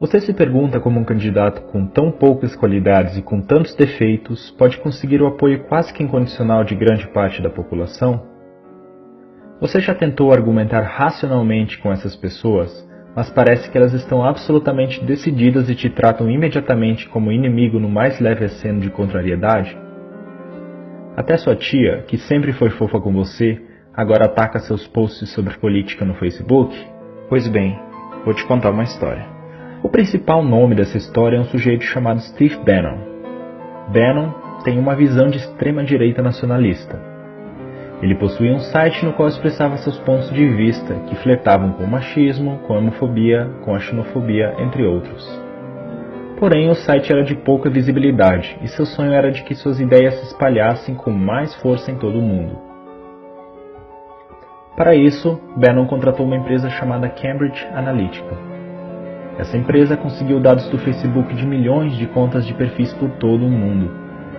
Você se pergunta como um candidato com tão poucas qualidades e com tantos defeitos pode conseguir o apoio quase que incondicional de grande parte da população? Você já tentou argumentar racionalmente com essas pessoas, mas parece que elas estão absolutamente decididas e te tratam imediatamente como inimigo no mais leve aceno de contrariedade? Até sua tia, que sempre foi fofa com você, agora ataca seus posts sobre política no Facebook? Pois bem, vou te contar uma história. O principal nome dessa história é um sujeito chamado Steve Bannon. Bannon tem uma visão de extrema-direita nacionalista. Ele possuía um site no qual expressava seus pontos de vista, que flertavam com o machismo, com a homofobia, com a xenofobia, entre outros. Porém, o site era de pouca visibilidade, e seu sonho era de que suas ideias se espalhassem com mais força em todo o mundo. Para isso, Bannon contratou uma empresa chamada Cambridge Analytica. Essa empresa conseguiu dados do Facebook de milhões de contas de perfis por todo o mundo,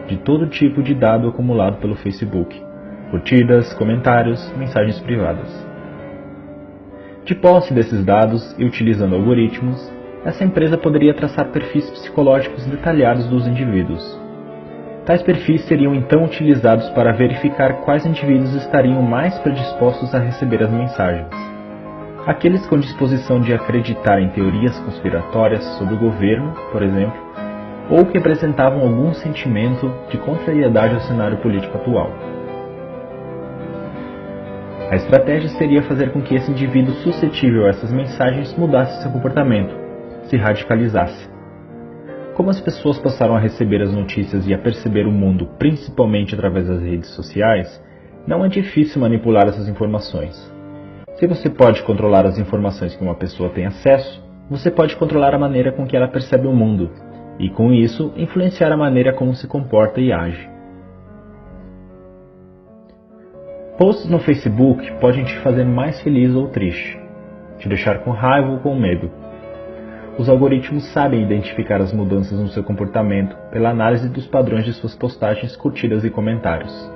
de todo tipo de dado acumulado pelo Facebook, curtidas, comentários, mensagens privadas. De posse desses dados e utilizando algoritmos, essa empresa poderia traçar perfis psicológicos detalhados dos indivíduos. Tais perfis seriam então utilizados para verificar quais indivíduos estariam mais predispostos a receber as mensagens. Aqueles com disposição de acreditar em teorias conspiratórias sobre o governo, por exemplo, ou que apresentavam algum sentimento de contrariedade ao cenário político atual. A estratégia seria fazer com que esse indivíduo suscetível a essas mensagens mudasse seu comportamento, se radicalizasse. Como as pessoas passaram a receber as notícias e a perceber o mundo principalmente através das redes sociais, não é difícil manipular essas informações. Se você pode controlar as informações que uma pessoa tem acesso, você pode controlar a maneira com que ela percebe o mundo, e com isso influenciar a maneira como se comporta e age. Posts no Facebook podem te fazer mais feliz ou triste, te deixar com raiva ou com medo. Os algoritmos sabem identificar as mudanças no seu comportamento pela análise dos padrões de suas postagens, curtidas e comentários.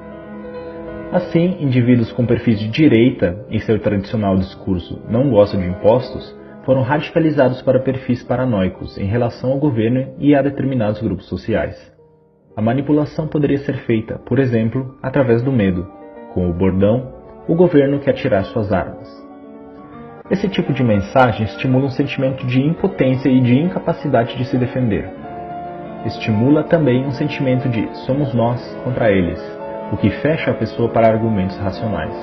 Assim, indivíduos com perfis de direita, em seu tradicional discurso não gostam de impostos, foram radicalizados para perfis paranoicos em relação ao governo e a determinados grupos sociais. A manipulação poderia ser feita, por exemplo, através do medo, com o bordão, o governo quer tirar suas armas. Esse tipo de mensagem estimula um sentimento de impotência e de incapacidade de se defender. Estimula também um sentimento de somos nós contra eles, o que fecha a pessoa para argumentos racionais.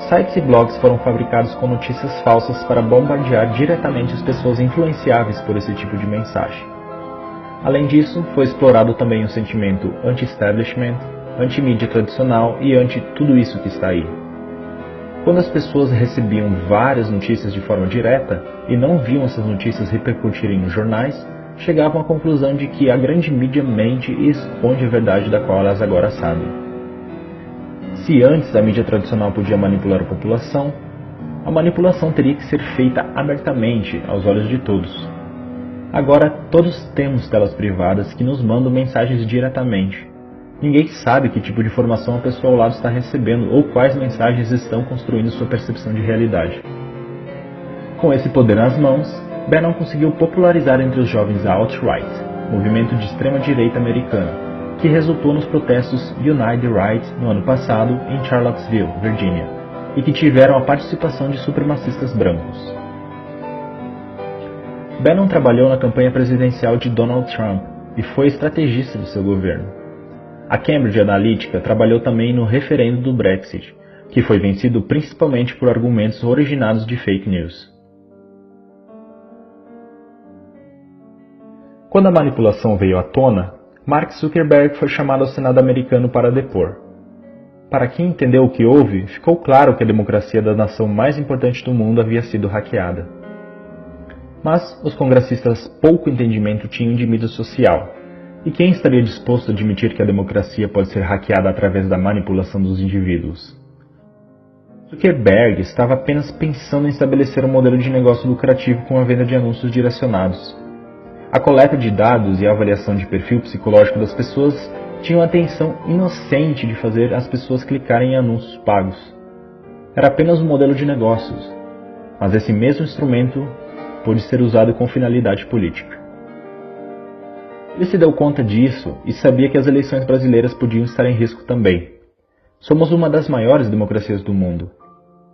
Sites e blogs foram fabricados com notícias falsas para bombardear diretamente as pessoas influenciáveis por esse tipo de mensagem. Além disso, foi explorado também o sentimento anti-establishment, anti-mídia tradicional e anti-tudo isso que está aí. Quando as pessoas recebiam várias notícias de forma direta e não viam essas notícias repercutirem nos jornais, chegavam à conclusão de que a grande mídia mente e esconde a verdade da qual elas agora sabem. Se antes a mídia tradicional podia manipular a população, a manipulação teria que ser feita abertamente aos olhos de todos. Agora todos temos telas privadas que nos mandam mensagens diretamente. Ninguém sabe que tipo de informação a pessoa ao lado está recebendo ou quais mensagens estão construindo sua percepção de realidade. Com esse poder nas mãos, Bannon conseguiu popularizar entre os jovens a alt-right, movimento de extrema-direita americano, que resultou nos protestos Unite the Right no ano passado em Charlottesville, Virgínia, e que tiveram a participação de supremacistas brancos. Bannon trabalhou na campanha presidencial de Donald Trump e foi estrategista de seu governo. A Cambridge Analytica trabalhou também no referendo do Brexit, que foi vencido principalmente por argumentos originados de fake news. Quando a manipulação veio à tona, Mark Zuckerberg foi chamado ao Senado americano para depor. Para quem entendeu o que houve, ficou claro que a democracia da nação mais importante do mundo havia sido hackeada. Mas os congressistas pouco entendimento tinham de mídia social, e quem estaria disposto a admitir que a democracia pode ser hackeada através da manipulação dos indivíduos? Zuckerberg estava apenas pensando em estabelecer um modelo de negócio lucrativo com a venda de anúncios direcionados. A coleta de dados e a avaliação de perfil psicológico das pessoas tinham a intenção inocente de fazer as pessoas clicarem em anúncios pagos. Era apenas um modelo de negócios, mas esse mesmo instrumento pôde ser usado com finalidade política. Ele se deu conta disso e sabia que as eleições brasileiras podiam estar em risco também. Somos uma das maiores democracias do mundo.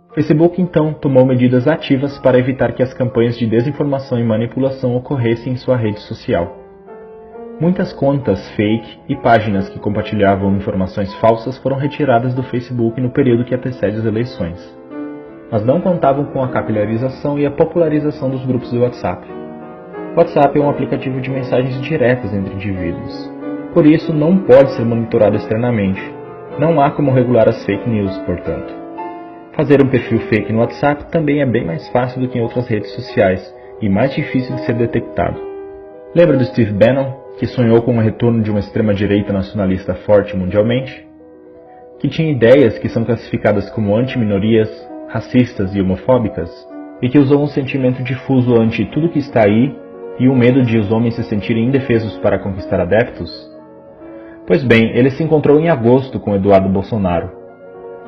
O Facebook, então, tomou medidas ativas para evitar que as campanhas de desinformação e manipulação ocorressem em sua rede social. Muitas contas fake e páginas que compartilhavam informações falsas foram retiradas do Facebook no período que antecede as eleições. Mas não contavam com a capilarização e a popularização dos grupos do WhatsApp. O WhatsApp é um aplicativo de mensagens diretas entre indivíduos. Por isso, não pode ser monitorado externamente. Não há como regular as fake news, portanto. Fazer um perfil fake no WhatsApp também é bem mais fácil do que em outras redes sociais e mais difícil de ser detectado. Lembra do Steve Bannon, que sonhou com o retorno de uma extrema-direita nacionalista forte mundialmente? Que tinha ideias que são classificadas como anti-minorias, racistas e homofóbicas, e que usou um sentimento difuso ante tudo que está aí e o medo de os homens se sentirem indefesos para conquistar adeptos? Pois bem, ele se encontrou em agosto com Eduardo Bolsonaro.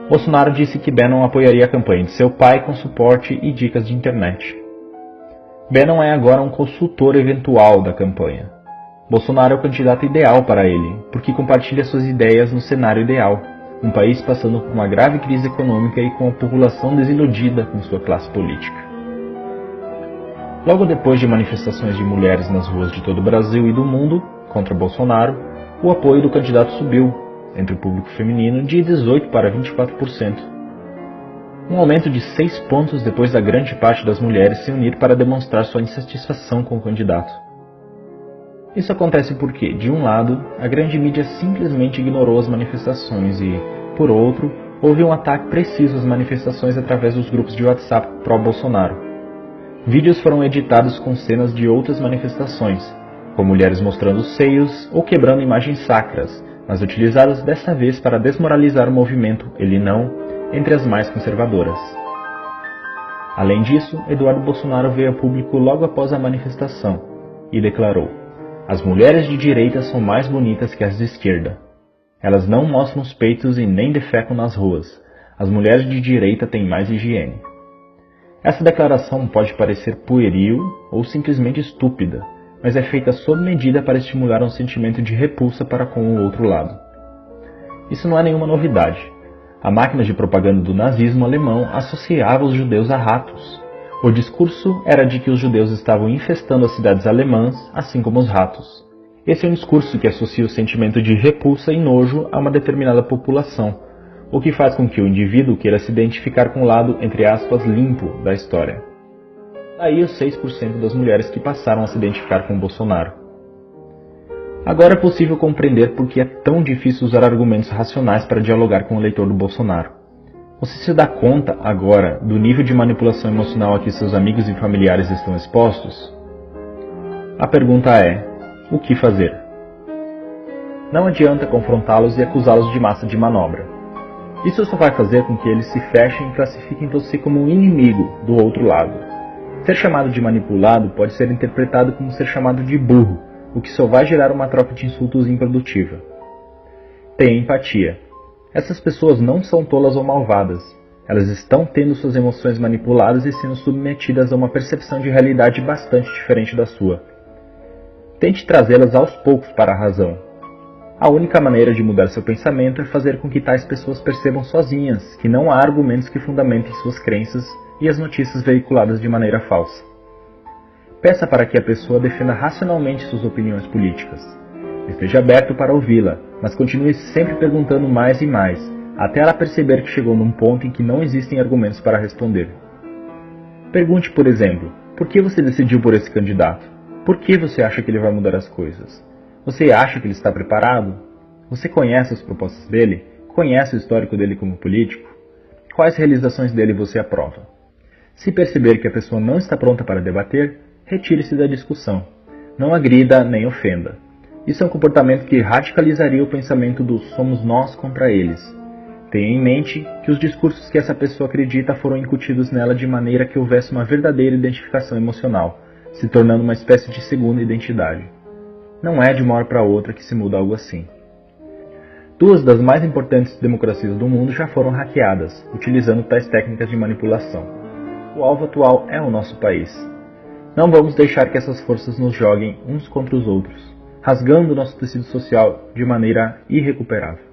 Bolsonaro disse que Bannon apoiaria a campanha de seu pai com suporte e dicas de internet. Bannon é agora um consultor eventual da campanha. Bolsonaro é o candidato ideal para ele, porque compartilha suas ideias no cenário ideal, um país passando por uma grave crise econômica e com a população desiludida com sua classe política. Logo depois de manifestações de mulheres nas ruas de todo o Brasil e do mundo contra Bolsonaro, o apoio do candidato subiu, entre o público feminino, de 18% para 24%. Um aumento de 6 pontos depois da grande parte das mulheres se unir para demonstrar sua insatisfação com o candidato. Isso acontece porque, de um lado, a grande mídia simplesmente ignorou as manifestações e, por outro, houve um ataque preciso às manifestações através dos grupos de WhatsApp pró-Bolsonaro. Vídeos foram editados com cenas de outras manifestações, com mulheres mostrando seios ou quebrando imagens sacras, mas utilizadas dessa vez para desmoralizar o movimento Ele Não entre as mais conservadoras. Além disso, Eduardo Bolsonaro veio a público logo após a manifestação e declarou: "As mulheres de direita são mais bonitas que as de esquerda. Elas não mostram os peitos e nem defecam nas ruas. As mulheres de direita têm mais higiene." Essa declaração pode parecer pueril ou simplesmente estúpida, mas é feita sob medida para estimular um sentimento de repulsa para com o outro lado. Isso não é nenhuma novidade. A máquina de propaganda do nazismo alemão associava os judeus a ratos. O discurso era de que os judeus estavam infestando as cidades alemãs, assim como os ratos. Esse é um discurso que associa o sentimento de repulsa e nojo a uma determinada população, o que faz com que o indivíduo queira se identificar com o lado, entre aspas, limpo da história. Daí os 6% das mulheres que passaram a se identificar com Bolsonaro. Agora é possível compreender por que é tão difícil usar argumentos racionais para dialogar com o eleitor do Bolsonaro. Você se dá conta, agora, do nível de manipulação emocional a que seus amigos e familiares estão expostos? A pergunta é: o que fazer? Não adianta confrontá-los e acusá-los de massa de manobra. Isso só vai fazer com que eles se fechem e classifiquem você como um inimigo do outro lado. Ser chamado de manipulado pode ser interpretado como ser chamado de burro, o que só vai gerar uma troca de insultos improdutiva. Tenha empatia. Essas pessoas não são tolas ou malvadas. Elas estão tendo suas emoções manipuladas e sendo submetidas a uma percepção de realidade bastante diferente da sua. Tente trazê-las aos poucos para a razão. A única maneira de mudar seu pensamento é fazer com que tais pessoas percebam sozinhas que não há argumentos que fundamentem suas crenças e as notícias veiculadas de maneira falsa. Peça para que a pessoa defenda racionalmente suas opiniões políticas. Esteja aberto para ouvi-la, mas continue sempre perguntando mais e mais, até ela perceber que chegou num ponto em que não existem argumentos para responder. Pergunte, por exemplo, por que você decidiu por esse candidato? Por que você acha que ele vai mudar as coisas? Você acha que ele está preparado? Você conhece as propostas dele? Conhece o histórico dele como político? Quais realizações dele você aprova? Se perceber que a pessoa não está pronta para debater, retire-se da discussão. Não agrida nem ofenda. Isso é um comportamento que radicalizaria o pensamento do somos nós contra eles. Tenha em mente que os discursos que essa pessoa acredita foram incutidos nela de maneira que houvesse uma verdadeira identificação emocional, se tornando uma espécie de segunda identidade. Não é de uma hora para outra que se muda algo assim. 2 das mais importantes democracias do mundo já foram hackeadas, utilizando tais técnicas de manipulação. O alvo atual é o nosso país. Não vamos deixar que essas forças nos joguem uns contra os outros, rasgando nosso tecido social de maneira irrecuperável.